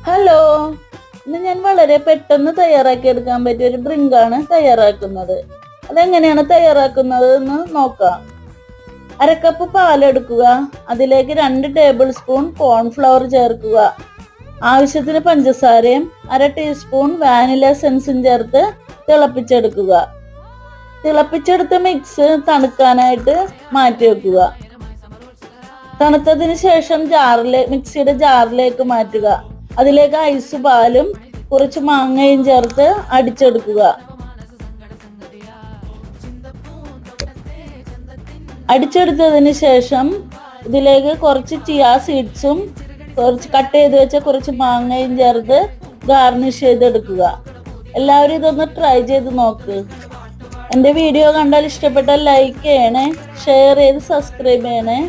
Hello, ഇന്ന് ഞാൻ വളരെ പെട്ടെന്ന് തയ്യാറാക്കി എടുക്കാൻ പറ്റിയ ഒരു ഡ്രിങ്കാണ് തയ്യാറാക്കുന്നത്. അതെങ്ങനെയാണ് തയ്യാറാക്കുന്നത് എന്ന് നോക്കാം. അരക്കപ്പ് പാലെടുക്കുക. അതിലേക്ക് 2 ടേബിൾ സ്പൂൺ കോൺഫ്ലവർ ചേർക്കുക. ആവശ്യത്തിന് പഞ്ചസാരയും 1/2 ടീസ്പൂൺ വാനില എസൻസും ചേർത്ത് തിളപ്പിച്ചെടുക്കുക. തിളപ്പിച്ചെടുത്ത മിക്സ് തണുക്കാനായിട്ട് മാറ്റി വെക്കുക. തണുത്തതിന് ശേഷം മിക്സിയുടെ ജാറിലേക്ക് മാറ്റുക. അതിലേക്ക് ഐസ് പാലും കുറച്ച് മാങ്ങയും ചേർത്ത് അടിച്ചെടുക്കുക. അടിച്ചെടുത്തതിന് ശേഷം ഇതിലേക്ക് കുറച്ച് ചിയ സീഡ്സും കുറച്ച് കട്ട് ചെയ്ത് വെച്ച കുറച്ച് മാങ്ങയും ചേർത്ത് ഗാർണിഷ് ചെയ്തെടുക്കുക. എല്ലാവരും ഇതൊന്ന് ട്രൈ ചെയ്ത് നോക്ക്. എൻ്റെ വീഡിയോ കണ്ടാൽ ഇഷ്ടപ്പെട്ടാൽ ലൈക്ക് ചെയ്യണേ, ഷെയർ ചെയ്ത് സബ്സ്ക്രൈബ് ചെയ്യണേ.